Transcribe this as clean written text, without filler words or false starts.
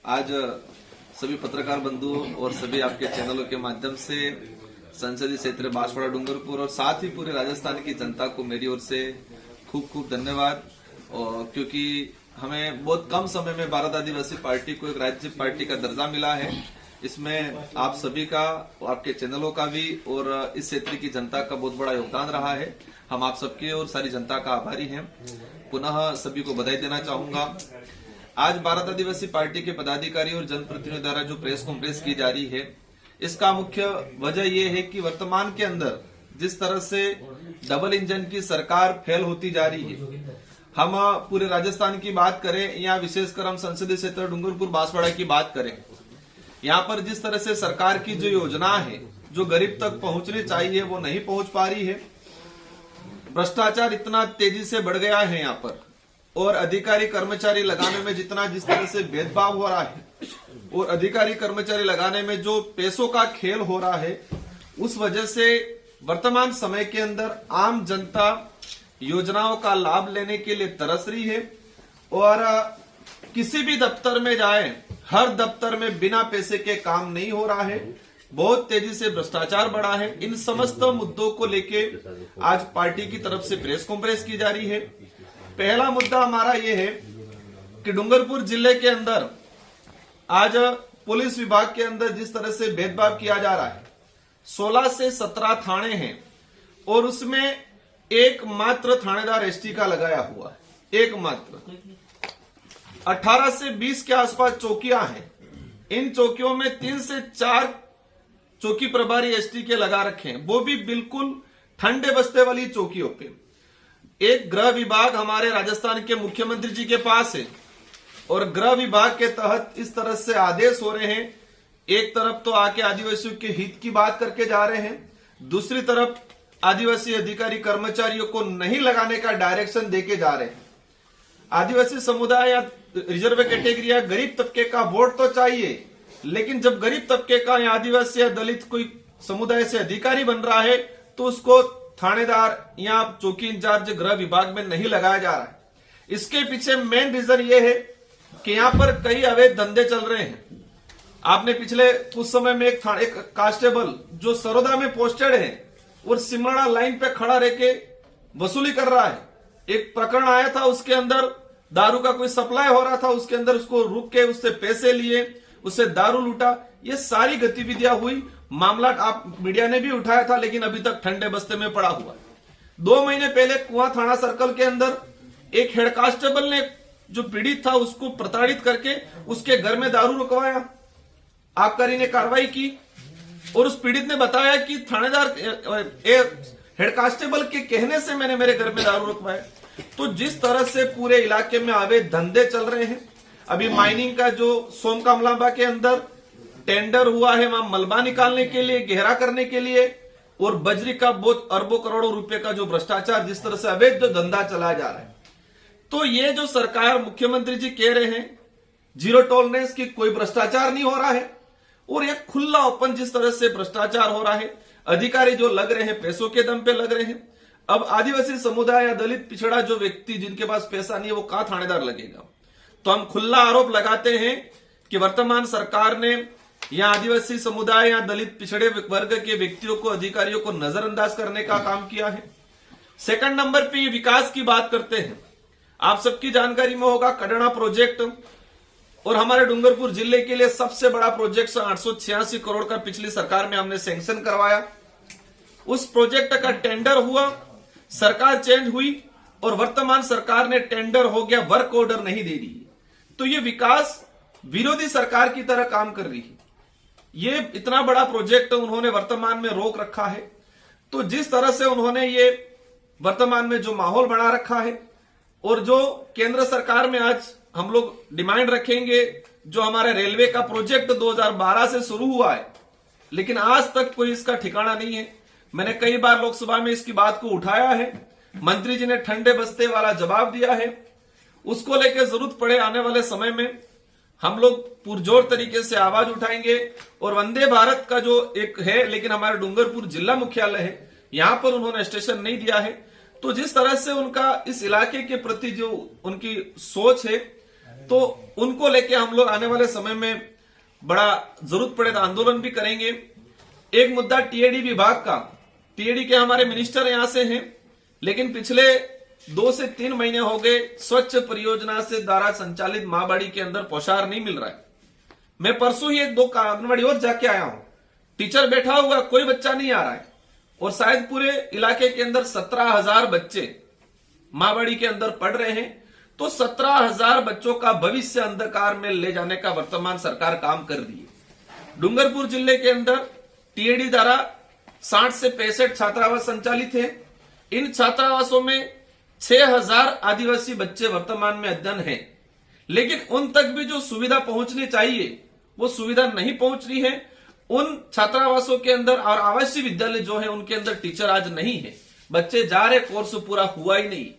आज सभी पत्रकार बंधु और सभी आपके चैनलों के माध्यम से संसदीय क्षेत्र बांसवाड़ा डूंगरपुर और साथ ही पूरे राजस्थान की जनता को मेरी ओर से खूब खूब धन्यवाद। और क्योंकि हमें बहुत कम समय में भारत आदिवासी पार्टी को एक राज्य पार्टी का दर्जा मिला है, इसमें आप सभी का, आपके चैनलों का भी और इस क्षेत्र की जनता का बहुत बड़ा योगदान रहा है। हम आप सबके और सारी जनता का आभारी हैं। पुनः सभी को बधाई देना चाहूंगा। आज भारत आदिवासी पार्टी के पदाधिकारी और जनप्रतिनिधियों द्वारा जो प्रेस कॉन्फ्रेंस की जा रही है, इसका मुख्य वजह यह है कि वर्तमान के अंदर जिस तरह से डबल इंजन की सरकार फेल होती जा रही है, हम पूरे राजस्थान की बात करें या विशेषकर हम संसदीय क्षेत्र डूंगरपुर बांसवाड़ा की बात करें, यहाँ पर जिस तरह से सरकार की जो योजना है जो गरीब तक पहुंचनी चाहिए वो नहीं पहुंच पा रही है। भ्रष्टाचार इतना तेजी से बढ़ गया है यहाँ पर, और अधिकारी कर्मचारी लगाने में जिस तरह से भेदभाव हो रहा है और अधिकारी कर्मचारी लगाने में जो पैसों का खेल हो रहा है, उस वजह से वर्तमान समय के अंदर आम जनता योजनाओं का लाभ लेने के लिए तरस रही है। और किसी भी दफ्तर में जाए, हर दफ्तर में बिना पैसे के काम नहीं हो रहा है, बहुत तेजी से भ्रष्टाचार बढ़ा है। इन समस्त मुद्दों को लेके आज पार्टी की तरफ से प्रेस कॉन्फ्रेंस की जा रही है। पहला मुद्दा हमारा ये है कि डूंगरपुर जिले के अंदर आज पुलिस विभाग के अंदर जिस तरह से भेदभाव किया जा रहा है, 16 से 17 थाने हैं और उसमें एकमात्र थानेदार एसटी का लगाया हुआ है, एकमात्र। 18 से 20 के आसपास चौकियां हैं, इन चौकियों में 3 से 4 चौकी प्रभारी एसटी के लगा रखे हैं, वो भी बिल्कुल ठंडे बस्ते वाली चौकियों पे। एक गृह विभाग हमारे राजस्थान के मुख्यमंत्री जी के पास है और गृह विभाग के तहत इस तरह से आदेश हो रहे हैं, एक तरफ तो आके आदिवासियों के हित की बात करके जा रहे हैं, दूसरी तरफ आदिवासी अधिकारी कर्मचारियों को नहीं लगाने का डायरेक्शन देके जा रहे हैं। आदिवासी समुदाय या रिजर्व कैटेगरी या गरीब तबके का वोट तो चाहिए, लेकिन जब गरीब तबके का या आदिवासी या दलित कोई समुदाय से अधिकारी बन रहा है तो उसको थानेदार या चौकी इंचार्ज गृह विभाग में नहीं लगाया जा रहा है। इसके पीछे मेन रीजन ये है कि यहाँ पर कई अवैध धंधे चल रहे हैं। आपने पिछले कुछ समय में एक कांस्टेबल जो सरोदा में पोस्टेड है और सिमराड़ा लाइन पे खड़ा रह के वसूली कर रहा है, एक प्रकरण आया था, उसके अंदर दारू का कोई सप्लाई हो रहा था, उसके अंदर उसको रुक के उससे पैसे लिए, उससे दारू लूटा। ये सारी गतिविधियां हुई, मामला आप मीडिया ने भी उठाया था, लेकिन अभी तक ठंडे बस्ते में पड़ा हुआ है। 2 महीने पहले कुआं थाना सर्कल के अंदर एक हेड कांस्टेबल ने जो पीड़ित था उसको प्रताड़ित करके उसके घर में दारू रुकवाया, आबकारी ने कार्रवाई की और उस पीड़ित ने बताया कि थानेदार हेड कांस्टेबल के कहने से मैंने मेरे घर में दारू रुकवाया। तो जिस तरह से पूरे इलाके में अवैध धंधे चल रहे हैं, अभी माइनिंग का जो सोमकामलांबा के अंदर टेंडर हुआ है, वहां मलबा निकालने के लिए, गहरा करने के लिए, और बजरी का बहुत अरबों करोड़ों रुपए का जो भ्रष्टाचार, जिस तरह से अवैध जो धंधा चलाया जा रहा है, तो ये जो सरकार मुख्यमंत्री जी कह रहे हैं जीरो टॉलरेंस की, कोई भ्रष्टाचार नहीं हो रहा है, और ये खुला ओपन जिस तरह से भ्रष्टाचार हो रहा है, अधिकारी जो लग रहे हैं पैसों के दम पे लग रहे हैं। अब आदिवासी समुदाय या दलित पिछड़ा जो व्यक्ति जिनके पास पैसा नहीं है, वो कहां थानेदार लगेगा? तो हम खुला आरोप लगाते हैं कि वर्तमान सरकार ने या आदिवासी समुदाय या दलित पिछड़े वर्ग के व्यक्तियों को, अधिकारियों को नजरअंदाज करने का काम किया है। सेकंड नंबर पे विकास की बात करते हैं। आप सबकी जानकारी में होगा कडना प्रोजेक्ट, और हमारे डूंगरपुर जिले के लिए सबसे बड़ा प्रोजेक्ट 886 करोड़ का पिछली सरकार में हमने सैंक्शन करवाया। उस प्रोजेक्ट का टेंडर हुआ, सरकार चेंज हुई और वर्तमान सरकार ने टेंडर हो गया, वर्क ऑर्डर नहीं दे रही। तो ये विकास विरोधी सरकार की तरह काम कर रही है। ये इतना बड़ा प्रोजेक्ट उन्होंने वर्तमान में रोक रखा है। तो जिस तरह से उन्होंने ये वर्तमान में जो माहौल बना रखा है, और जो केंद्र सरकार में आज हम लोग डिमांड रखेंगे, जो हमारे रेलवे का प्रोजेक्ट 2012 से शुरू हुआ है, लेकिन आज तक कोई इसका ठिकाना नहीं है। मैंने कई बार लोकसभा में इसकी बात को उठाया है, मंत्री जी ने ठंडे बस्ते वाला जवाब दिया है। उसको लेकर जरूरत पड़े आने वाले समय में हम लोग पुरजोर तरीके से आवाज उठाएंगे। और वंदे भारत का जो एक है, लेकिन हमारे डूंगरपुर जिला मुख्यालय है, यहां पर उन्होंने स्टेशन नहीं दिया है। तो जिस तरह से उनका इस इलाके के प्रति जो उनकी सोच है, तो उनको लेके हम लोग आने वाले समय में बड़ा जरूरत पड़े तो आंदोलन भी करेंगे। एक मुद्दा टीएडी विभाग का, टीएडी के हमारे मिनिस्टर यहां से हैं, लेकिन पिछले 2 से 3 महीने हो गए स्वच्छ परियोजना से द्वारा संचालित माँबाड़ी के अंदर पोषाहार नहीं मिल रहा है। मैं परसों ही 1-2 आंगनबाड़ी और जाके आया हूं, टीचर बैठा हुआ, कोई बच्चा नहीं आ रहा है, और शायद पूरे इलाके के अंदर 17,000 बच्चे माँबाड़ी के अंदर पढ़ रहे हैं। तो 17,000 बच्चों का भविष्य अंधकार में ले जाने का वर्तमान सरकार काम कर रही है। डूंगरपुर जिले के अंदर टीएडी द्वारा 60 से 65 छात्रावास संचालित है। इन छात्रावासों में 6,000 आदिवासी बच्चे वर्तमान में अध्ययन हैं, लेकिन उन तक भी जो सुविधा पहुंचनी चाहिए वो सुविधा नहीं पहुंच रही है। उन छात्रावासों के अंदर और आवासीय विद्यालय जो है उनके अंदर टीचर आज नहीं है, बच्चे जा रहे, कोर्स पूरा हुआ ही नहीं।